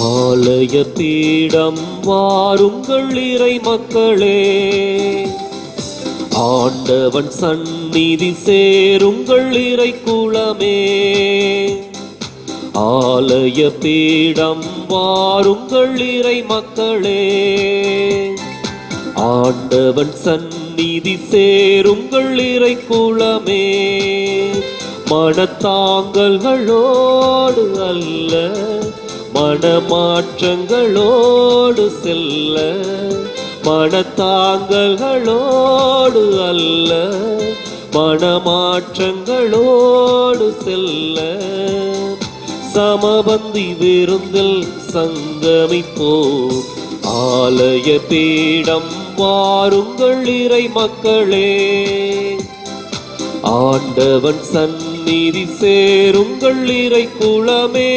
ஆலய பீடம் வாருங்கள் இறை மக்களே, ஆண்டவன் சந்நிதி சேருங்கள் இறை குலமே. ஆலய பீடம் வாருங்கள் இறை மக்களே, ஆண்டவன் சந்நிதி சேருங்கள் இறை குலமே. மனத்தாங்கல்களோடு அல்ல, மனமாற்றங்களோடு செல்ல. மனத்தாங்கல்களோடு அல்ல, மனமாற்றங்களோடு செல்ல. சமபந்தி விருந்தில் சங்கமிப்போ, ஆலய பீடம் வாருங்கள் இறை மக்களே, ஆண்டவன் சந்நிதி சேருங்கள் இறை குலமே.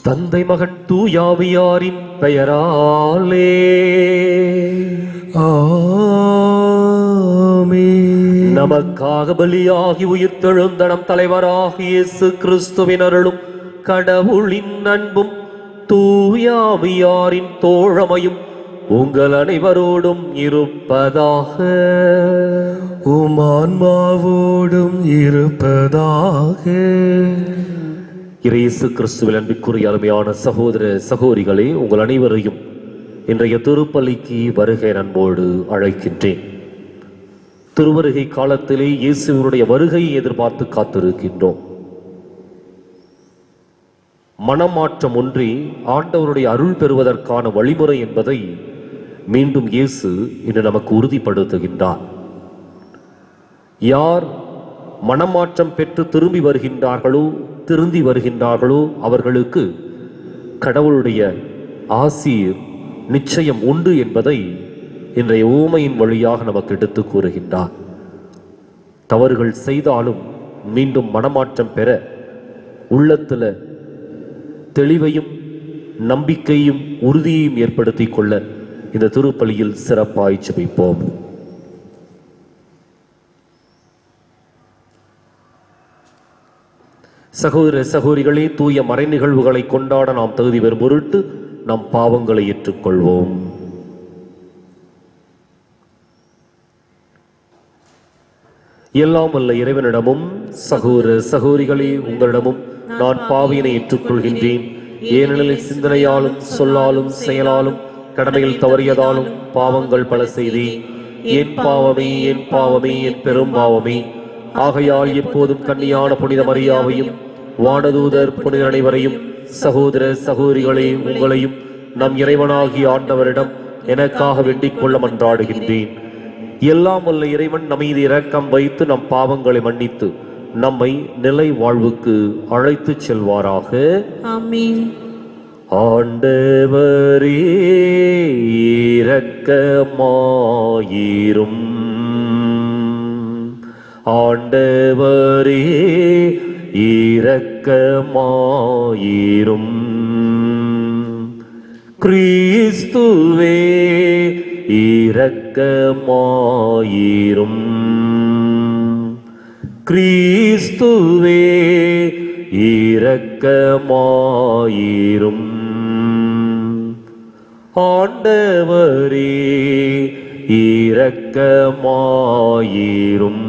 தந்தை மகன் தூயாவியாரின் பெயராலே ஆமென். நமக்காக பலியாகி உயிர்த்தெழுந்த நம் தலைவராகிய இயேசு கிறிஸ்துவின் அருளும் கடவுளின் அன்பும் தூயாவியாரின் தோழமையும் உங்கள் அனைவரோடும் இருப்பதாக. உம் ஆன்மாவோடும் இருப்பதாக. இயேசு கிறிஸ்துவில் அன்பிற்குரிய அருமையான சகோதர சகோதரிகளே, உங்கள் அனைவரையும் இன்றைய திருப்பலிக்கு வருகை அன்போடு அழைக்கின்றேன். திருவருகை காலத்திலே இயேசுவினுடைய வருகையை எதிர்பார்த்து காத்திருக்கின்றோம். மனமாற்றம் ஒன்றி ஆண்டவருடைய அருள் பெறுவதற்கான வழிமுறை என்பதை மீண்டும் இயேசு இன்று நமக்கு உறுதிப்படுத்துகின்றார். யார் மனமாற்றம் பெற்று திரும்பி வருகின்றார்களோ அவர்களுக்கு கடவுளுடைய ஆசீர் நிச்சயம் உண்டு என்பதை இன்றைய ஊமையின் வழியாக நமக்கு எடுத்து கூறுகின்றார். தவறுகள் செய்தாலும் மீண்டும் மனமாற்றம் பெற உள்ளத்தில் தெளிவையும் நம்பிக்கையும் உறுதியையும் ஏற்படுத்திக் கொள்ள இந்த திருப்பலியில் சிறப்பாய் ஜெபிப்போம். சகோதர சகோதரிகளே, தூய மறை நிகழ்வுகளை கொண்டாட நாம் தகுதி பெறும் பொருட்டு நம் பாவங்களை ஏற்றுக்கொள்வோம். எல்லாம் வல்ல இறைவனிடமும் சகோதர சகோதரிகளே உங்களிடமும் நான் பாவியினை ஏற்றுக்கொள்கின்றேன். ஏனெனில் சிந்தனையாலும் சொல்லாலும் செயலாலும் கடமையில் தவறியதாலும் பாவங்கள் பல செய்தேன். என் பாவமே என் பாவமே என் பெரும் பாவமே. ஆகையால் எப்போதும் கன்னியான புனித மரியாவையும் வானதூதர் புனித அனைவரையும் சகோதர சகோதரிகளே உங்களையும் நம் இறைவனாகிய ஆண்டவரிடம் எனக்காக வேண்டிக் கொள்ள மன்றாடுகின்றேன். எல்லாம் வல்ல இறைவன் நம்மீது இரக்கம் வைத்து நம் பாவங்களை மன்னித்து நம்மை நிலை வாழ்வுக்கு அழைத்து செல்வாராக. ஆமென். ஆண்டவரே இரக்கமாயிரும். ஆண்டவரே இரக்கமாயிரும். கிறிஸ்துவே இரக்கமாயிரும். கிறிஸ்துவே இரக்கமாயிரும். ஆண்டவரே இரக்கமாயிரும்.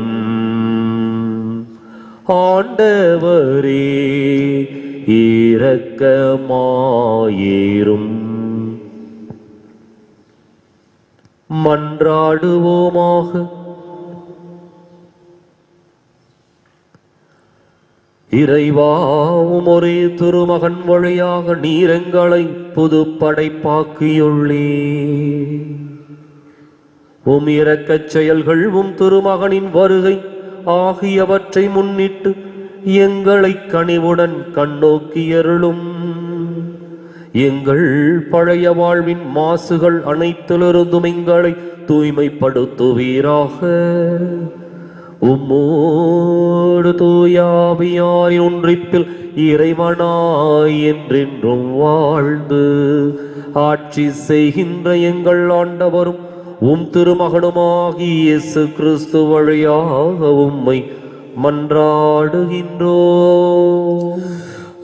ஆண்டவரே இரக்கமாயிரும். மன்றாடுவோமாக. இறைவா, உம் ஒரே திருமகன் வழியாக நீர் எங்களை புது படைப்பாக்கியுள்ளே. உம் இரக்கச் செயல்கள் உம் திருமகனின் வருகை ஆகியவற்றை முன்னிட்டு எங்களை கனிவுடன் கண்ணோக்கியருளும். எங்கள் பழைய வாழ்வின் மாசுகள் அனைத்திலிருந்தும் எங்களை தூய்மைப்படுத்துவீராக. உம்மோடு தூயாவியாரின் ஒன்றிப்பில் இறைவனாய் என்றென்றும் வாழ்ந்து ஆட்சி செய்கின்ற எங்கள் ஆண்டவரும் உம் திருமகனுமாகிய இயேசு கிறிஸ்து வழியாக உம்மை மன்றாடுகின்றோம்.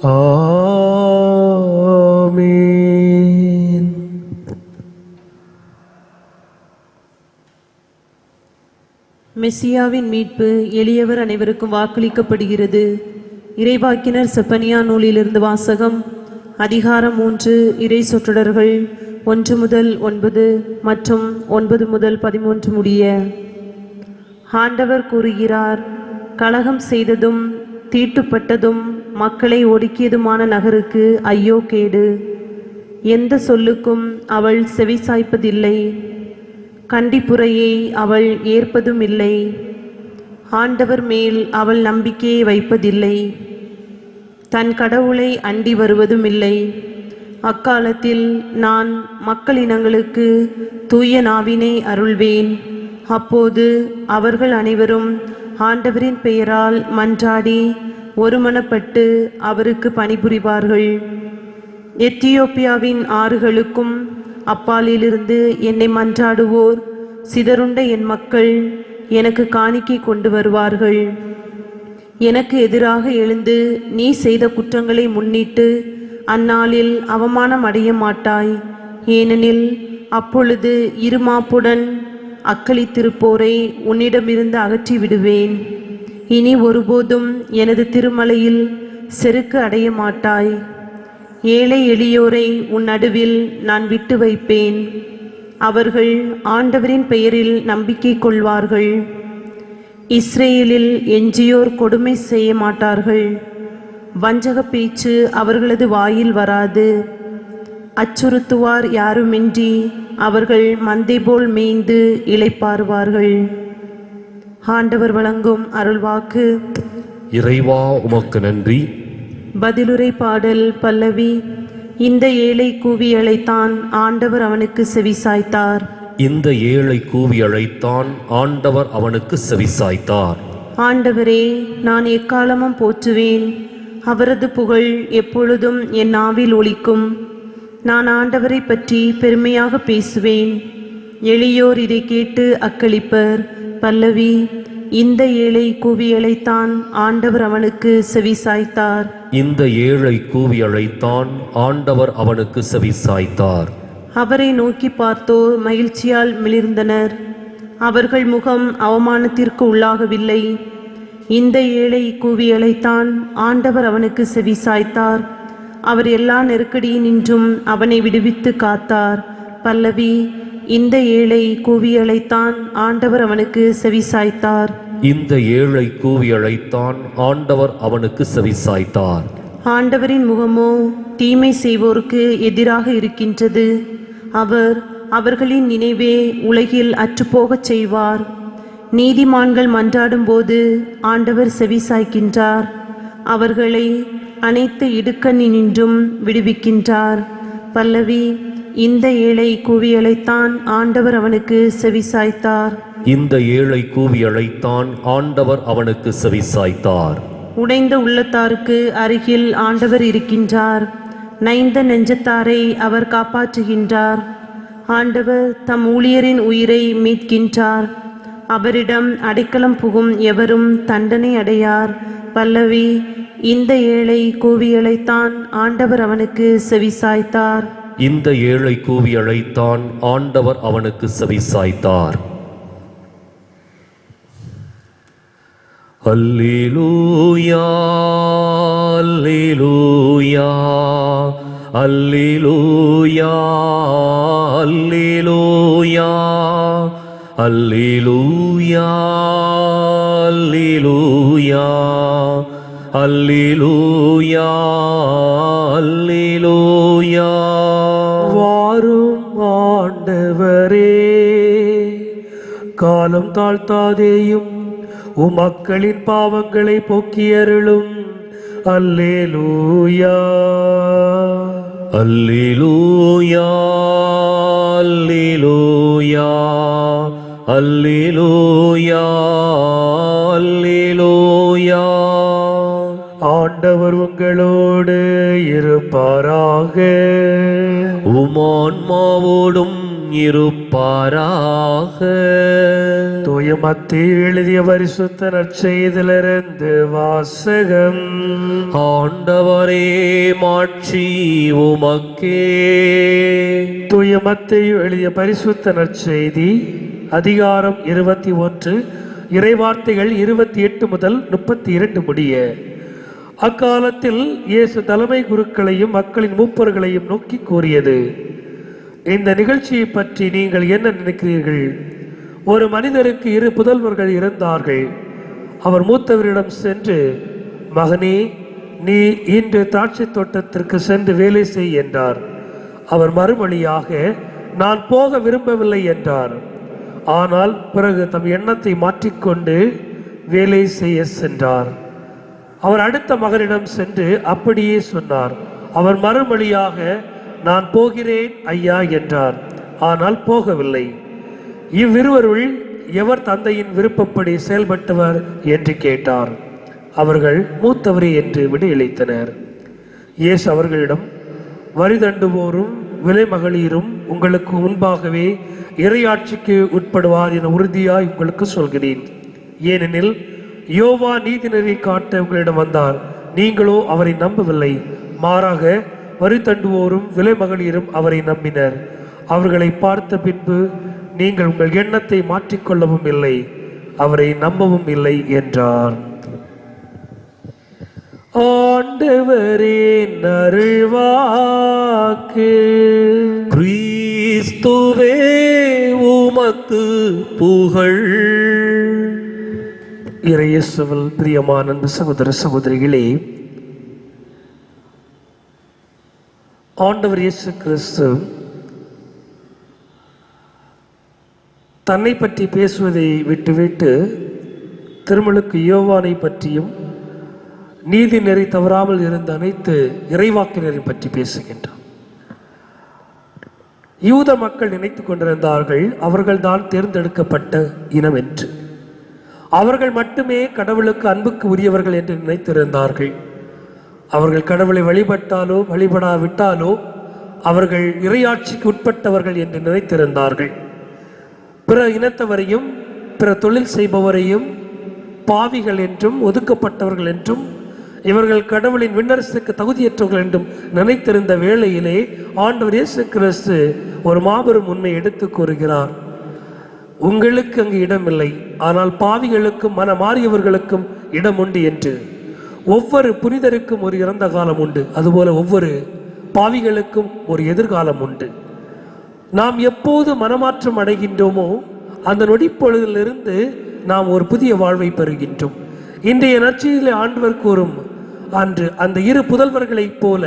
ஆமென். மெசியாவின் மீட்பு எளியவர் அனைவருக்கும் வாக்களிக்கப்படுகிறது. இறைவாக்கினர் செப்பனியா நூலிலிருந்து வாசகம். அதிகாரம் 3, இறை சொற்றொடர்கள் 1 முதல் 9 மற்றும் 9 முதல் 13 முடிய. ஆண்டவர் கூறுகிறார், கலகம் செய்ததும் தீட்டுப்பட்டதும் மக்களை ஒடுக்கியதுமான நகருக்கு ஐயோ கேடு. எந்த சொல்லுக்கும் அவள் செவிசாய்ப்பதில்லை, கண்டிப்புரையை அவள் ஏற்பதும் இல்லை. ஆண்டவர் மேல் அவள் நம்பிக்கையை வைப்பதில்லை, தன் கடவுளை அண்டி வருவதும் இல்லை. அக்காலத்தில் நான் மக்களினங்களுக்கு தூய நாவினை அருள்வேன். அப்போது அவர்கள் அனைவரும் ஆண்டவரின் பெயரால் மன்றாடி ஒருமனப்பட்டு அவருக்கு பணிபுரிவார்கள். எத்தியோப்பியாவின் ஆறுகளுக்கும் அப்பாலிலிருந்து என்னை மன்றாடுவோர் சிதறுண்ட என் மக்கள் எனக்கு காணிக்கை கொண்டு வருவார்கள். எனக்கு எதிராக எழுந்து நீ செய்த குற்றங்களை முன்னிட்டு அந்நாளில் அவமானம் அடைய மாட்டாய். ஏனெனில் அப்பொழுது இருமாப்புடன் அக்களித்திருப்போரை உன்னிடமிருந்து அகற்றி விடுவேன். இனி ஒருபோதும் எனது திருமலையில் செருக்கு அடைய மாட்டாய். ஏழை எளியோரை உன் நடுவில் நான் விட்டு வைப்பேன். அவர்கள் ஆண்டவரின் பெயரில் நம்பிக்கை கொள்வார்கள். இஸ்ரேலில் எஞ்சியோர் கொடுமை செய்ய மாட்டார்கள். வஞ்சக பேச்சு அவர்களது வாயில் வராது. அச்சுறுத்துவார் யாருமின்றி அவர்கள் மந்தை போல் மேய்ந்து இளைப்பாறுவார்கள். ஆண்டவர் வழங்கும் அருள்வாக்கு. இறைவா உமக்கு நன்றி. பதிலுரை பாடல் பல்லவி. இந்த ஏழை கூவி அழைத்தான், ஆண்டவர் அவனுக்கு செவிசாய்த்தார். இந்த ஏழை கூவி அழைத்தான், ஆண்டவர் அவனுக்கு செவிசாய்த்தார். ஆண்டவரே, நான் எக்காலமும் போற்றுவேன். அவரது புகழ் எப்பொழுதும் என் நாவில் ஒலிக்கும். நான் ஆண்டவரை பற்றி பெருமையாக பேசுவேன். எளியோர் இதை கேட்டு அக்களிப்பர். பல்லவி. இந்த ஏழை கூவி அழைத்தான், ஆண்டவர் அவனுக்கு செவிசாய்த்தார். இந்த ஏழை கூவி அழைத்தான், ஆண்டவர் அவனுக்கு செவிசாய்த்தார். அவரை நோக்கி பார்த்தோர் மகிழ்ச்சியால் மிளிர்ந்தனர். அவர்கள் முகம் அவமானத்திற்கு உள்ளாகவில்லை. இந்த ஏழை கூவி அழைத்தான், ஆண்டவர் அவனுக்கு செவிசாய்த்தார். அவர் எல்லா நெருக்கடியினின்றும் அவனை விடுவித்து காத்தார். பல்லவி. இந்த ஏழை கூவி அழைத்தான், ஆண்டவர் அவனுக்கு செவிசாய்த்தார். இந்த ஏழை கூவி அழைத்தான், ஆண்டவர் அவனுக்கு செவிசாய்த்தார். ஆண்டவரின் முகமோ தீமை செய்வோருக்கு எதிராக இருக்கின்றது. அவர் அவர்களின் நினைவே உலகில் அற்றுப்போகச் செய்வார். நீதிமான்கள் மன்றாடும் போது ஆண்டவர் செவிசாய்க்கின்றார். அவர்களை அனைத்து இடுக்கண்ணினின்றும் விடுவிக்கின்றார். பல்லவி. இந்த ஏழை கூவி அழைத்தான், ஆண்டவர் அவனுக்கு செவிசாய்த்தார். இந்த ஏழை கூவி அழைத்தான், ஆண்டவர் அவனுக்கு செவிசாய்த்தார். உடைந்த உள்ளத்தாருக்கு அருகில் ஆண்டவர் இருக்கின்றார். நைந்த நெஞ்சத்தாரை அவர் காப்பாற்றுகின்றார். ஆண்டவர் தம் ஊழியரின் உயிரை மீட்கின்றார். அவரிடம் அடைக்கலம் புகும் எவரும் தண்டனை அடையார். பல்லவி. இந்த ஏழை கூவி அழைத்தான், ஆண்டவர் அவனுக்கு செவிசாய்த்தார். இந்த ஏழை கூவி அழைத்தான், ஆண்டவர் அவனுக்கு செவிசாய்த்தார். அல்லேலூயா, அல்லேலூயா, அல்லேலூயா, அல்லேலூயா, அல்லேலூயா, அல்லேலூயா, அல்லேலூயா, அல்லேலூயா. வாரும் ஆண்டவரே, காலம் தாழ்த்தாதேயும் உமக்களின் பாவங்களை போக்கியருளும். அல்லேலூயா, அல்லேலூயா, அல்லேலூயா, அல்லேலூயா, அல்லேலூயா. ஆண்டவர் உங்களோடு இருப்பாராக. உமான்மாவோடும் இருப்பாராக. தூய மத்தேயு எழுதிய பரிசுத்த நற்செய்தியிலிருந்து வாசகம். ஆண்டவரே மாட்சி உமக்கே. தூய மத்தேயு எழுதிய பரிசுத்த நற்செய்தி அதிகாரம் 21 இறைவார்த்தைகள் 28 முதல் 32 முடிய. அக்காலத்தில் இயேசு தலைமை குருக்களையும் மக்களின் மூப்பர்களையும் நோக்கி கூறியது, இந்த நிகழ்ச்சியை பற்றி நீங்கள் என்ன நினைக்கிறீர்கள்? ஒரு மனிதருக்கு 2 புதல்வர்கள் இருந்தார்கள். அவர் மூத்தவரிடம் சென்று, மகனே, நீ இன்று திராட்சை தோட்டத்திற்கு சென்று வேலை செய் என்றார். அவர் மறுமொழியாக, நான் போக விரும்பவில்லை என்றார். ஆனால் பிறகு தம் எண்ணத்தை மாற்றிக்கொண்டு வேலை செய்ய சென்றார். அவர் அடுத்த மகனிடம் சென்று அப்படியே சொன்னார். அவர் மறுமொழியாக, நான் போகிறேன் ஐயா என்றார். ஆனால் போகவில்லை. இவ்விருவருள் எவர் தந்தையின் விருப்பப்படி செயல்பட்டவர் என்று கேட்டார். அவர்கள் மூத்தவரே என்று விடையளித்தனர். இயேசு அவர்களிடம், வரி தண்டுவோரும் விலைமகளிரும் உங்களுக்கு முன்பாகவே இறையாட்சிக்கு உட்படுவார் என உறுதியாய் உங்களுக்கு சொல்கிறேன். ஏனெனில் யோவா நீதிநெறி காட்ட உங்களிடம் வந்தார், நீங்களோ அவரை நம்பவில்லை. மாறாக வரி தண்டுவோரும் விலைமகளிரும் அவரை நம்பினர். அவர்களை பார்த்த பின்பு நீங்கள் உங்கள் எண்ணத்தை மாற்றிக்கொள்ளவும் இல்லை, அவரை நம்பவும் இல்லை என்றார். ஆண்டவரின் அருள்வாக்கு. கிறிஸ்துவே உமக்கு புகழ். இறையேசுவில் பிரியமான அன்பு சகோதர சகோதரிகளே, ஆண்டவர் இயேசு கிறிஸ்து தன்னை பற்றி பேசுவதை விட்டுவிட்டு திருமுழுக்கு யோவானை பற்றியும் நீதி நெறி தவறாமல் இருந்த அனைத்து இறைவாக்கினரை பற்றி பேசுகின்றார். யூத மக்கள் நினைத்துக் கொண்டிருந்தார்கள் அவர்கள்தான் தேர்ந்தெடுக்கப்பட்ட இனம் என்று. அவர்கள் மட்டுமே கடவுளுக்கு அன்புக்கு உரியவர்கள் என்று நினைத்திருந்தார்கள். அவர்கள் கடவுளை வழிபட்டாலோ வழிபடாவிட்டாலோ அவர்கள் இறையாட்சிக்கு உட்பட்டவர்கள் என்று நினைத்திருந்தார்கள். பிற இனத்தவரையும் பிற தொழில் செய்பவரையும் பாவிகள் என்றும் ஒதுக்கப்பட்டவர்கள் என்றும் இவர்கள் கடவுளின் விண்ணரசுக்கு தகுதியற்றவர்கள் என்றும் நினைத்திருந்த வேளையிலே ஆண்டவர் இயேசு கிறிஸ்து ஒரு மாபெரும் உண்மை எடுத்து கூறுகிறார். உங்களுக்கு அங்கு இடமில்லை, ஆனால் பாவிகளுக்கும் மனமாறியவர்களுக்கும் இடம் உண்டு என்று. ஒவ்வொரு புனிதருக்கும் ஒரு இறந்த காலம் உண்டு, அதுபோல ஒவ்வொரு பாவிகளுக்கும் ஒரு எதிர்காலம் உண்டு. நாம் எப்போது மனமாற்றம் அடைகின்றோமோ அந்த நொடிப்பொழுதிலிருந்து நாம் ஒரு புதிய வாழ்வை பெறுகின்றோம். இன்றைய நற்செய்தியிலே ஆண்டவர் கூறும் அன்று அந்த 2 புதல்வர்களைப் போல,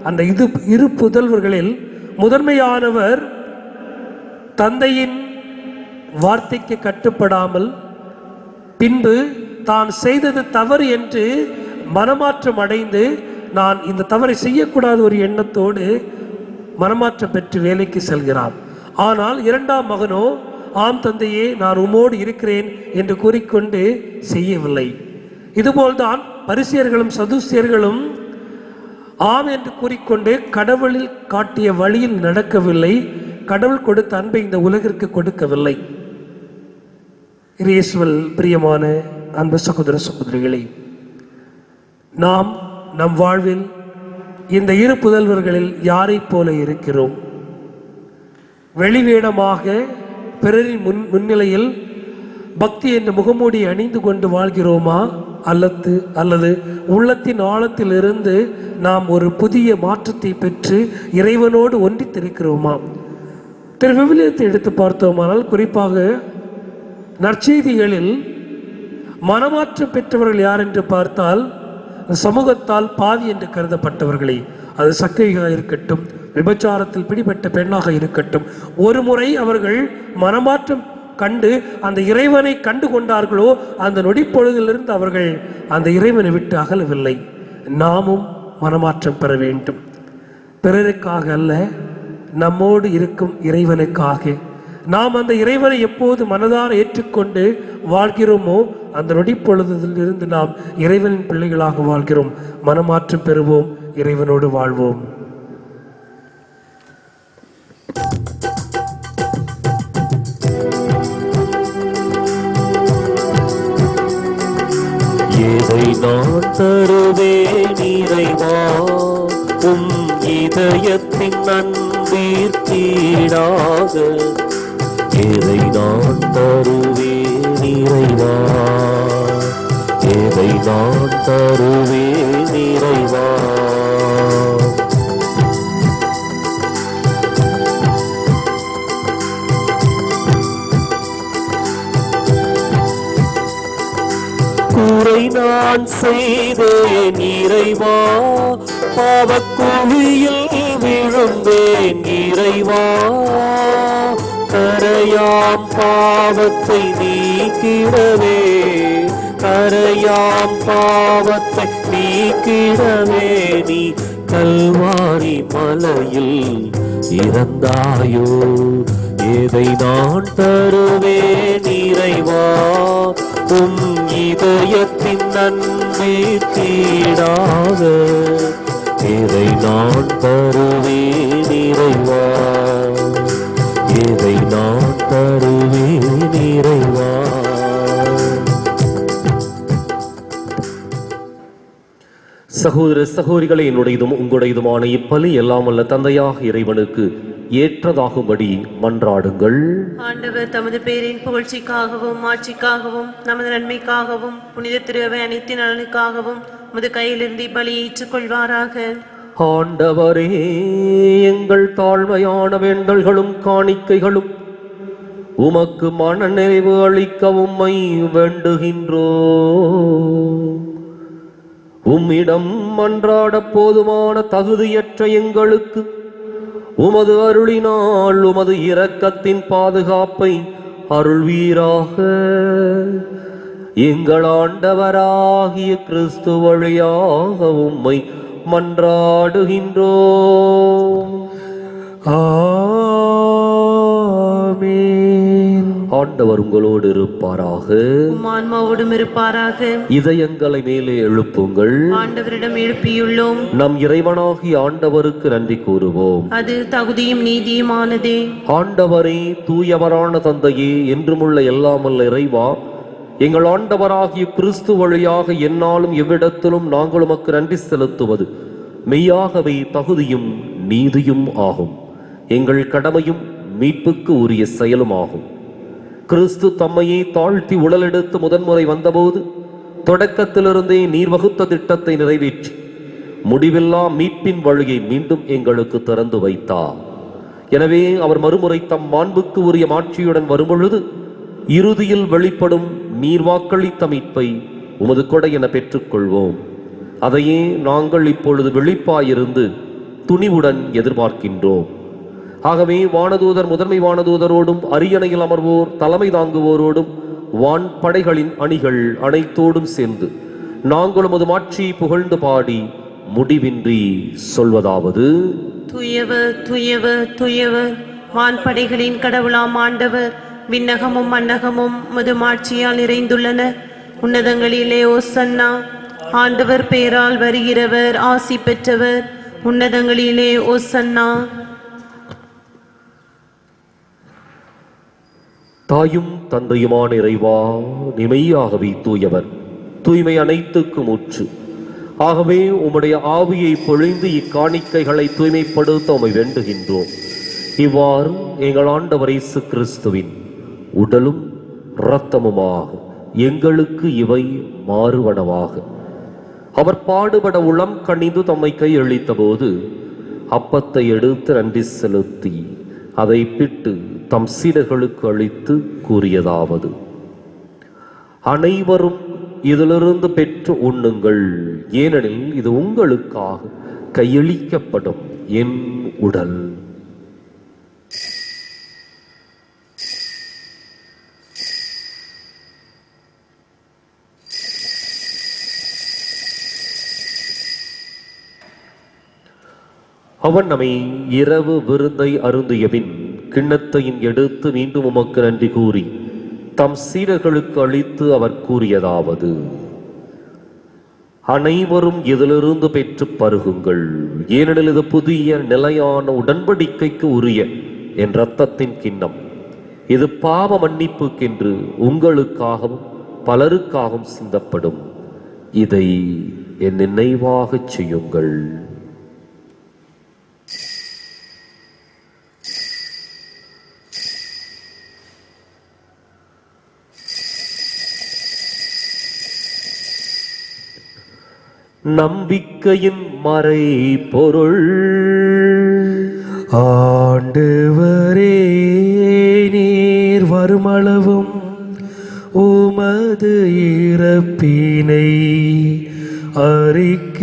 அந்த 2 புதல்வர்களில் முதன்மையானவர் தந்தையின் வார்த்தைக்கு கட்டுப்படாமல் பின்பு தான் செய்தது தவறு என்று மனமாற்றம் அடைந்து நான் இந்த தவறை செய்யக்கூடாத ஒரு எண்ணத்தோடு மனமாற்றம் பெற்று வேலைக்கு செல்கிறார். ஆனால் 2ஆம் மகனோ, ஆம் தந்தையே, நான் உம்மோடு இருக்கிறேன் என்று கூறிக்கொண்டு செய்யவில்லை. இதுபோல்தான் பரிசேயர்களும் சதுசேயர்களும் ஆம் என்று கூறிக்கொண்டு கடவுளில் காட்டிய வழியில் நடக்கவில்லை. கடவுள் கொடுத்த அன்பை இந்த உலகிற்கு கொடுக்கவில்லை. இயேசுவில் பிரியமான அன்பு சகோதர சகோதரிகளே, நாம் நம் வாழ்வில் இந்த 2 புதல்வர்களில் யாரை போல இருக்கிறோம்? வெளிவேடமாக பிறரின் முன்னிலையில் பக்தி என்ற முகமூடி அணிந்து கொண்டு வாழ்கிறோமா? அல்லது உள்ளத்தின் ஆழத்திலிருந்து நாம் ஒரு புதிய மாற்றத்தை பெற்று இறைவனோடு ஒன்றித்திருக்கிறோமா? விவிலியத்தை எடுத்து பார்த்தோமானால், குறிப்பாக நற்செய்திகளில் மனமாற்றம் பெற்றவர்கள் யார் என்று பார்த்தால், சமூகத்தால் பாவி என்று கருதப்பட்டவர்களே, அது சக்கையாக இருக்கட்டும், விபச்சாரத்தில் பிடிபட்ட பெண்ணாக இருக்கட்டும், ஒரு முறை அவர்கள் மனமாற்றம் கண்டு அந்த இறைவனை கண்டு கொண்டார்களோ அந்த நொடிப்பொழுதிலிருந்து அவர்கள் அந்த இறைவனை விட்டு அகலவில்லை. நாமும் மனமாற்றம் பெற வேண்டும். பிறருக்காக அல்ல, நம்மோடு இருக்கும் இறைவனுக்காக. நாம் அந்த இறைவனை எப்போது மனதார ஏற்றுக்கொண்டு வாழ்கிறோமோ அந்த நொடிப்பொழுதிலிருந்து நாம் இறைவனின் பிள்ளைகளாக வாழ்கிறோம். மனமாற்றம் பெறுவோம், இறைவனோடு வாழ்வோம். நான் தருவேன் இறைவா உம் இதயத்தின் நன்பிற்கீடாக. எதை நான் தருவேன் இறைவா, எதை நான் தருவேன் இறைவா. குறை நான் செய்தேன் இறைவா, பாவக்குழியில் விழுந்தேன் இறைவா. கரையாம் பாவத்தை நீக்கிடவே, கரையாம் பாவத்தை நீக்கிடவே நீ கல்வாரி மலையில் இறந்தாயோ. எதை நான் தருவேன் இறைவா உம் இதயத்தின் நன்மைக்கீடாக. எதை நான் தருவேன் இறைவா, எதை நான் தருவேன் இறைவா. சகோதர சகோதரிகளே, என்னுடையதும் உங்களுடையதுமான இப்பலி எல்லாம் வல்ல தந்தையாக இறைவனுக்கு ஏற்றதாகும்படி மன்றாடுங்கள். ஆண்டவர் தமது பேரின் புகழ்ச்சிக்காகவும் ஆட்சிக்காகவும் நமது நன்மைக்காகவும் புனித திருவை அனைத்து நலனுக்காகவும் உமது கையிலிருந்து பலியை ஏற்றுக்கொள்வாராக. ஆண்டவரே, எங்கள் தாழ்மையான வேண்டல்களும் காணிக்கைகளும் உமக்கு மன நிறைவு அளிக்கவும் வேண்டுகின்றோம். உம்மிடம் மன்றாட போதுமான தகுதியற்ற எங்களுக்கு உமது அருளினால் உமது இரக்கத்தின் பாதுகாப்பை அருள்வீராக. எங்கள் ஆண்டவராகிய கிறிஸ்து வழியாக உம்மை மன்றாடுகின்றோம். ஆமென். ஆண்டவர் உங்களோடு இருப்பாராக. உம் ஆன்மாவோடும் இருப்பாராக. இதயங்களை மேலே எழுப்புங்கள். ஆண்டவரிடம் எழுப்பியுள்ளோம். நம் இறைவனாகிய ஆண்டவருக்கு நன்றி கூறுவோம். அது தகுதியும் நீதியுமானதே. ஆண்டவரே, தூயவரான தந்தையே, என்றுமுள்ள எல்லாமல்ல இறைவா, எங்கள் ஆண்டவராகிய கிறிஸ்து வழியாக எந்நாளும் எவ்விடத்திலும் நாங்கள் உமக்கு நன்றி செலுத்துவது மெய்யாகவே தகுதியும் நீதியும் ஆகும். எங்கள் கடமையும் மீட்புக்கு உரிய செயலும் ஆகும். கிறிஸ்து தம்மையே தாழ்த்தி உடலெடுத்து முதன்முறை வந்தபோது தொடக்கத்திலிருந்தே நீர் வகுத்த திட்டத்தை நிறைவேற்றி முடிவில்லா மீட்பின் வழியை மீண்டும் எங்களுக்கு திறந்து வைத்தார். எனவே அவர் மறுமுறை தம் மாண்புக்கு உரிய மாட்சியுடன் வரும்பொழுது இறுதியில் வெளிப்படும் நீர் வாக்களித்த மீட்பை உமது கொடை என பெற்றுக்கொள்வோம். அதையே நாங்கள் இப்பொழுது விழிப்பாயிருந்து துணிவுடன் எதிர்பார்க்கின்றோம். ஆகவே வானதூதர், முதன்மை வானதூதரோடும் அரியணையில் அமர்வோர், தலைமை தாங்குவோரோடும் வான் படைகளின் அணிகள் அனைத்தோடும் சேர்ந்து நாங்கள் உமது மாட்சியை புகழ்ந்து பாடி முடிவின்றி சொல்வதாவது: தூயவர் தூயவர் தூயவர், வான்படைகளின் கடவுளாம் ஆண்டவர். விண்ணகமும் மன்னகமும் உமது மாட்சியால் நிறைந்துள்ளன. உன்னதங்களிலே ஓசன்னா. ஆண்டவர் பேரால் வருகிறவர் ஆசி பெற்றவர். உன்னதங்களிலே ஓசன்னா. தாயும் தந்தையுமான இறைவா, நிமையாகவே தூயவர், தூய்மை அனைத்துக்கும் ஊற்று. ஆகவே உம்முடைய ஆவியை பொழிந்து இக்காணிக்கைகளை தூய்மைப்படுத்த உம்மை வேண்டுகின்றோம். இவ்வாறு எங்கள் ஆண்டவர் இயேசு கிறிஸ்துவின் உடலும் இரத்தமுமாக எங்களுக்கு இவை மாறுவனவாக. அவர் பாடுபட உளம் கனிந்து தம்மை கையளித்த போது அப்பத்தை எடுத்து நன்றி செலுத்தி அதை பிட்டு தம் சீடர்களுக்கு அளித்து கூறியதாவது: அனைவரும் இதிலிருந்து பெற்று உண்ணுங்கள், ஏனெனில் இது உங்களுக்காக கையளிக்கப்படும் என் உடல். அவன் நம்மை இரவு விருந்தை அருந்தியபின் கிண்ணத்தையும் எடுத்து மீண்டும் உமக்கு நன்றி கூறி தம் சீடர்களுக்கு அளித்து அவர் கூறியதாவது: அனைவரும் இதிலிருந்து பெற்று பருகுங்கள், ஏனெனில் இது புதிய நிலையான உடன்படிக்கைக்கு உரிய என் இரத்தத்தின் கிண்ணம். இது பாவ மன்னிப்புக்கென்று உங்களுக்காகவும் பலருக்காகவும் சிந்தப்படும். இதை என் நினைவாகச் செய்யுங்கள். நம்பிக்கையின் மறைபொருள். ஆண்டவரே, நீர் வருமளவும் உமது இறப்பினை அறிக்கையிடுகின்றோம்,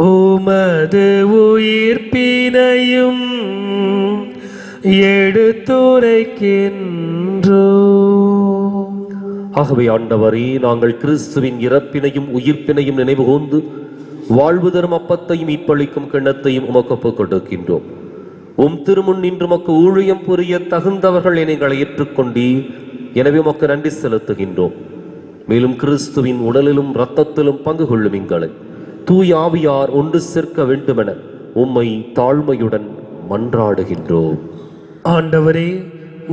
உமது உயிர்ப்பினையும் எடுத்துரைக்கின்றோம். ஆகவே ஆண்டவரே, நாங்கள் கிறிஸ்துவின் இறப்பினையும் உயிர்ப்பினையும் நினைவு கூர்ந்து வாழ்வு தரும் அப்பத்தையும் மீட்பளிக்கும் கிண்ணத்தையும் உமக்கு ஒப்புக் கொடுக்கின்றோம். உம் திருமுன் நின்று உமக்கு ஊழியம் புரிய தகுந்தவர்கள் எங்களை ஏற்றுக்கொண்டீர். எனவே உமக்கு நன்றி செலுத்துகின்றோம். மேலும் கிறிஸ்துவின் உடலிலும் இரத்தத்திலும் பங்கு கொள்ளும் எங்களை தூய் ஆவியார் ஒன்று சேர்க்க வேண்டுமென உம்மை தாழ்மையுடன் மன்றாடுகின்றோம். ஆண்டவரே,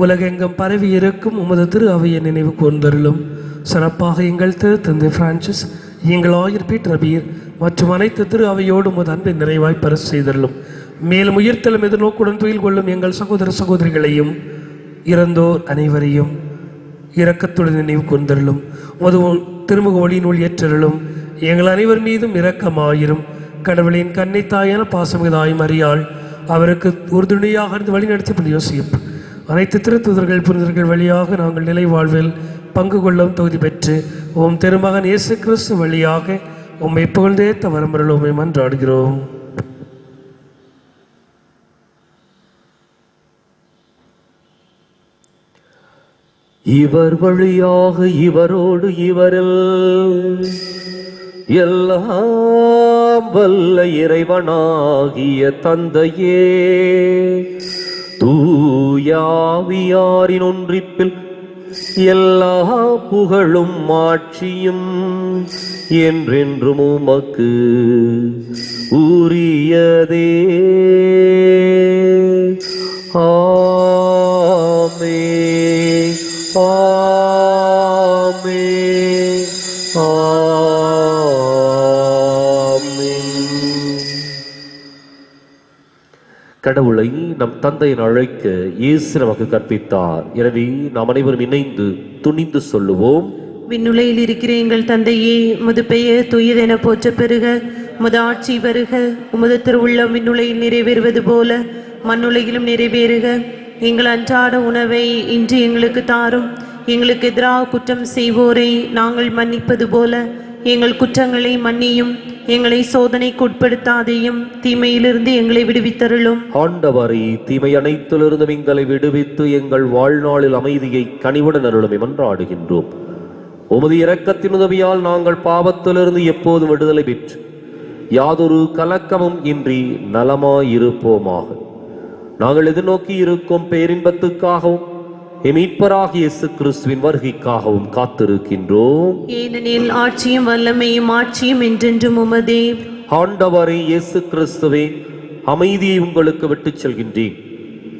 உலகெங்கும் பரவி இருக்கும் உமது திரு அவையை நினைவு கூர்ந்தருளும். சிறப்பாக எங்கள் திரு தந்தை பிரான்சிஸ், எங்கள் ஆயர் பீட்டர் ரபீர் மற்றும் அனைத்து திரு அவையோடு உமது அன்பை நிறைவாய் பரிசு செய்தருளும். மேலும் உயிர்த்தலும் எதிர்நோக்குடன் துயில் கொள்ளும் எங்கள் சகோதர சகோதரிகளையும் இறந்தோர் அனைவரையும் இரக்கத்துடன் நினைவு கூர்ந்தருளும். உமது திருமுக ஒளியினுள் ஏற்றருளும். எங்கள் அனைவர் மீதும் இரக்கமாயிரும். கடவுளின் கன்னை தாயான பாசமிகுதாய் மரியாள், அவருக்கு உறுதுணையாக இருந்து வழிநடத்தி யோசிப்பு, அனைத்து திருத்துதர்கள் புனிதர்கள் வழியாக நாங்கள் நிலை வாழ்வில் பங்கு கொள்ளும் தகுதி பெற்று உம் திருமகன் இயேசு கிறிஸ்து வழியாக உம்மை புகழ்ந்தே தவறமருள் உம்மை மன்றாடுகிறோம். இவர் வழியாக இவரோடு இவரில் எல்லாம் வல்ல இறைவனாகிய தந்தையே, தூயாவியாரின் ஒன்றிப்பில் எல்லா புகழும் ஆட்சியும் என்றென்றும் உமக்கு உரியதே. ஆமென், ஆமென், ஆமென். கடவுளை நம் தந்தையின் அழைக்க இயேசு நமக்கு கற்பித்தார். எனவே நாம் அனைவரும் இணைந்து துணிந்து சொல்லுவோம். விண்ணுலகில் இருக்கிற எங்கள் தந்தையே, உமது பெயர் தூயதென போற்ற பெறுக. உமது ஆட்சி வருக. உமது திருவுள்ளம் விண்ணுலகில் நிறைவேறுவது போல மண்ணுலகிலும் நிறைவேறுக. எங்கள் அன்றாட உணவை இன்று எங்களுக்கு தாரும். எங்களுக்கு எதிராக குற்றம் செய்வோரை நாங்கள் மன்னிப்பது போல எங்கள் குற்றங்களை மன்னியும். எங்களை சோதனைக்கு உட்படுத்தாதையும், தீமையிலிருந்து எங்களை விடுவித்தருளும். ஆண்டவரே, தீமை அனைத்திலிருந்தும் எங்களை விடுவித்து எங்கள் வாழ்நாளில் அமைதியை கனிவுடன் அருளும் மன்றாடுகின்றோம். உமது இரக்கத்தின் உதவியால் நாங்கள் பாவத்திலிருந்து எப்போதும் விடுதலை பெற்று யாதொரு கலக்கமும் இன்றி நலமாயிருப்போமாக. நாங்கள் எதிர்நோக்கி இருக்கும் பேரின்பத்துக்காகவும் மீட்பராகிய இயேசு கிறிஸ்துவின் வருகைக்காகவும் காத்திருக்கின்றோம். ஏனெனில் ஆட்சியும் வல்லமையும் ஆட்சியும் என்றென்றும் உமதே. ஆண்டவரே இயேசு கிறிஸ்துவே, அமைதியை உங்களுக்கு விட்டுச் செல்கின்றேன்,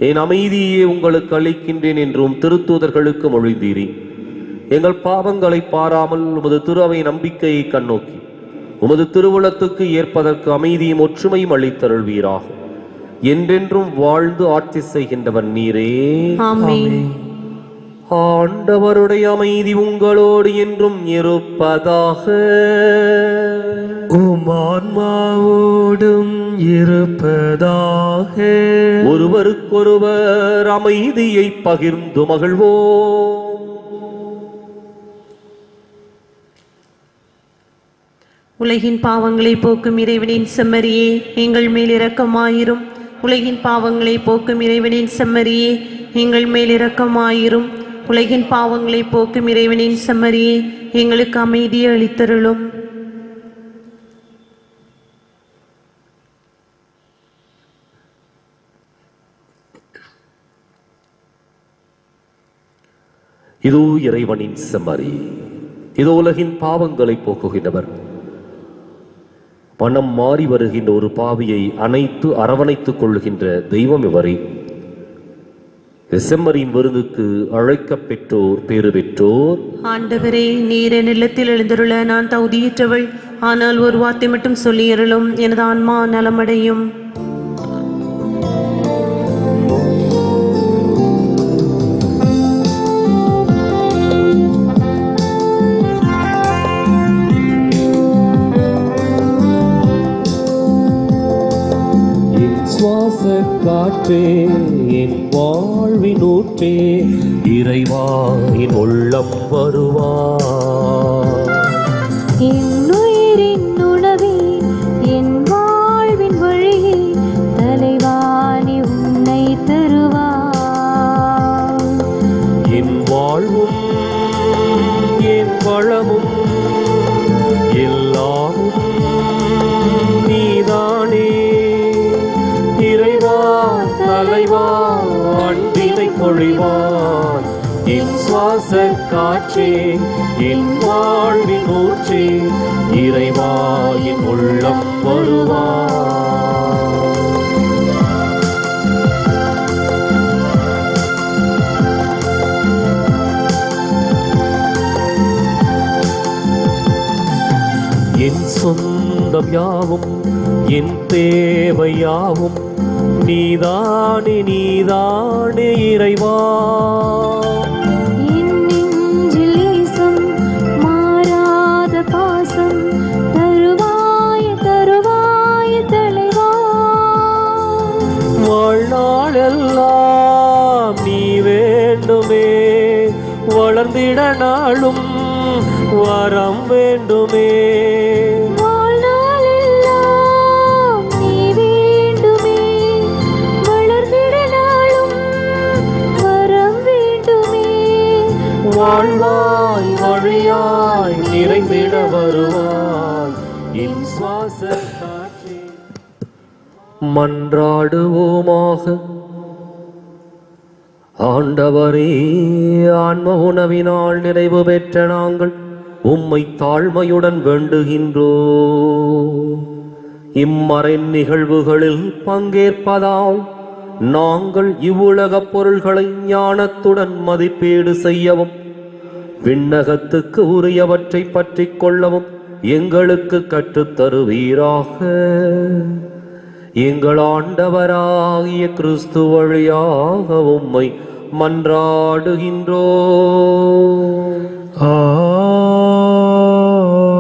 என் அமைதியை உங்களுக்கு அளிக்கின்றேன் என்றும் திருத்தூதர்களுக்கு மொழிந்தீரே. எங்கள் பாவங்களை பாராமல் உமது திரு அவை நம்பிக்கையை கண்ணோக்கி உமது திருவுளத்துக்கு ஏற்பதற்கு அமைதியும் ஒற்றுமையும் அளித்தருள்வீராக. என்றென்றும் வாழ்ந்து ஆட்சி செய்கின்றவன் நீரே. ஆமென். ஆண்டவருடைய அமைதி உங்களோடு என்றும் இருப்பதாக. உம் ஆன்மாவோடும் இருப்பதாக. ஒருவருக்கொருவர் அமைதியை பகிர்ந்து மகிழ்வோம். உலகின் பாவங்களை போக்கும் இறைவனின் செம்மறியே, எங்கள் மேல் இரக்கமாயிரும். உலகின் பாவங்களை போக்கும் இறைவனின் செம்மறியே, எங்கள் மேல் இரக்கமாயிரும். உலகின் பாவங்களை போக்கும் இறைவனின் செம்மறியே, எங்களுக்கு அமைதியை அளித்தருளும். இதோ இறைவனின் செம்மறி, இதோ உலகின் பாவங்களை போக்குகின்றவர். மனம் மாறி வருகின்ற ஒரு பாவியை அனைத்து அரவணைத்துக் கொள்கின்ற தெய்வம் இவரே. செம்மறியின் விருந்துக்கு அழைக்கப் பெற்றோர் பேறு பெற்றோர். ஆண்டவரே, நீர் என் இல்லத்தில் எழுந்தருள நான் தகுதியற்றவள். ஆனால் ஒரு வார்த்தை மட்டும் சொல்லியருளும், எனது ஆன்மா நலமடையும். சுவாச காற்றே, என் வாழ்வின் ஊற்றே, இறைவா என் உள்ளம் வருவார். என்னுயிரின் உணவே, என் வாழ்வின் வழியே, தலைவாணி உன்னை தருவார். என் வாழ்வும் என் வளமும் எல்லாமும் நீதானே. இறைவா தலைவா அன்பினை பொழிவான். என் சுவாச காற்றே, என் வாழ்வின் ஊற்றே, இறைவா என் உள்ளம் வருவான். என் சொந்தம் யாவும் என் தேவை யாவும் நீதானே நீதானே இறைவா. என் நெஞ்சில் ஈசம் மாறாத பாசம் தருவாய் தருவாய் தலைவா. வாழ்நாளெல்லாம் நீ வேண்டுமே, வளர்ந்திட நாளும் வரம் வேண்டுமே. வாழ்நாளெல்லாம் நீ வேண்டுமே, வளர்ந்திட நாளும் வரம் வேண்டுமே. வாழ்வாய் வழியாய் நிறைந்திட வருவாய் என் சுவாச காற்றே. மன்றாடுவோமாக. ஆண்டவரே, ஆன்ம உணவினால் நிறைவு பெற்ற நாங்கள் உம்மை தாழ்மையுடன் வேண்டுகின்றோம். இம்மறை நிகழ்வுகளில் பங்கேற்பதால் நாங்கள் இவ்வுலகப் பொருள்களை ஞானத்துடன் மதிப்பீடு செய்யவும், விண்ணகத்துக்கு உரியவற்றை பற்றிக் கொள்ளவும் எங்களுக்கு கற்றுத்தருவீராக. எங்கள் ஆண்டவராகிய கிறிஸ்து வழியாக உம்மை மன்றாடுகின்றோம்.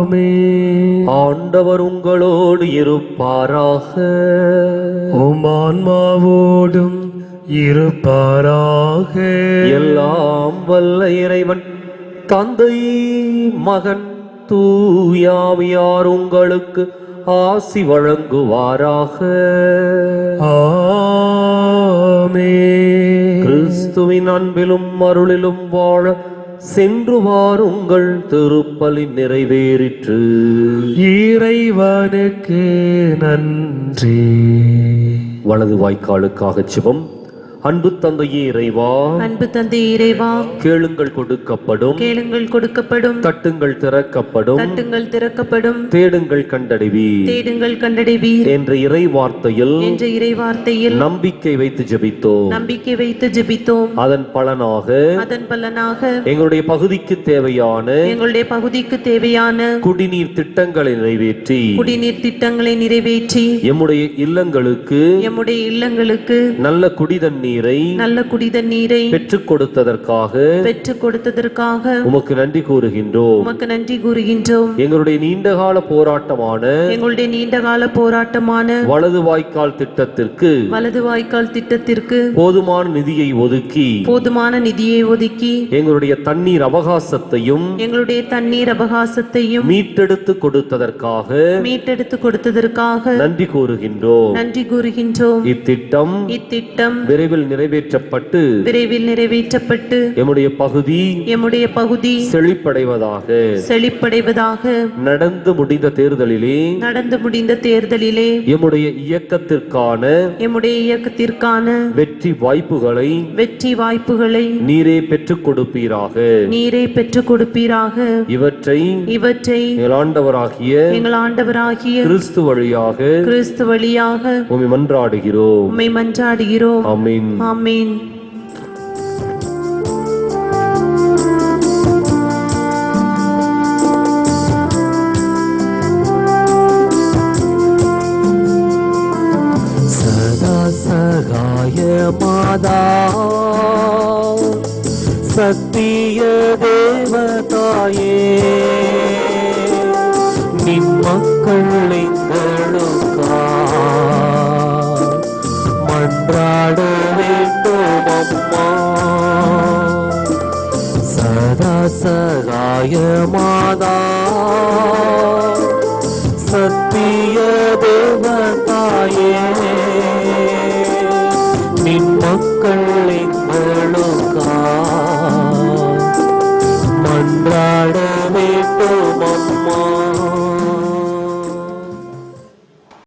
ஆமென். ஆண்டவர் உங்களோடு இருப்பாராக. உம் ஆன்மாவோடும் இருப்பாராக. எல்லாம் வல்ல இறைவன் தந்தை மகன் தூயாவியார் உங்களுக்கு ஆசி வழங்குவாராக. ஆமென். கிறிஸ்துவின் அன்பிலும் அருளிலும் வாழ சென்று வாருங்கள். திருப்பலி நிறைவேறிற்று. இறைவனுக்கு நன்றி. வலது வாய்க்காலுக்காக ஜெபம். அன்பு தந்தையே இறைவா, அன்பு தந்தை இறைவா, கேளுங்கள் கொடுக்கப்படும், கேளுங்கள் கொடுக்கப்படும், தட்டுங்கள் திறக்கப்படும், தட்டுங்கள் திறக்கப்படும், தேடுங்கள் கண்டடைவீர் தேடுங்கள் கண்டடைவீர் என்ற இறை வார்த்தையில் என்ற இறைவார்த்தையில் நம்பிக்கை வைத்து ஜெபித்தோம். நம்பிக்கை வைத்து ஜெபித்தோம். அதன் பலனாக எங்களுடைய பகுதிக்கு தேவையான எங்களுடைய பகுதிக்கு தேவையான குடிநீர் திட்டங்களை நிறைவேற்றி குடிநீர் திட்டங்களை நிறைவேற்றி எம்முடைய இல்லங்களுக்கு நல்ல குடிதண்ணீரை பெற்றுக் கொடுத்ததற்காக உமக்கு நன்றி கூறுகின்றோம். எங்களுடைய நீண்டகால போராட்டமான வலது வாய்க்கால் திட்டத்திற்கு போதுமான நிதியை ஒதுக்கி எங்களுடைய தண்ணீர் அவகாசத்தையும் மீட்டெடுத்து கொடுத்ததற்காக நன்றி கூறுகின்றோம். இத்திட்டம் விரைவில் நிறைவேற்றப்பட்டு எம்முடைய பகுதி செழிப்படைவதாக. நடந்து முடிந்த தேர்தலிலே எம்முடைய இயக்கத்திற்கான வெற்றி வாய்ப்புகளை நீரே பெற்றுக் கொடுப்பீராக. இவற்றை எங்கள் ஆண்டவராகிய கிறிஸ்து வழியாக உம்மை மன்றாடுகிறோம். ஆமென். ஆமென். சத்திய தேவதாயே நின் மக்கள் எங்களுக்கா மன்றாட வேண்டும் அம்மா சதா சகாயமாதா சத்திய தேவதாயே நின் மக்கள் எங்களுக்கா மன்றாட வேண்டும் அம்மா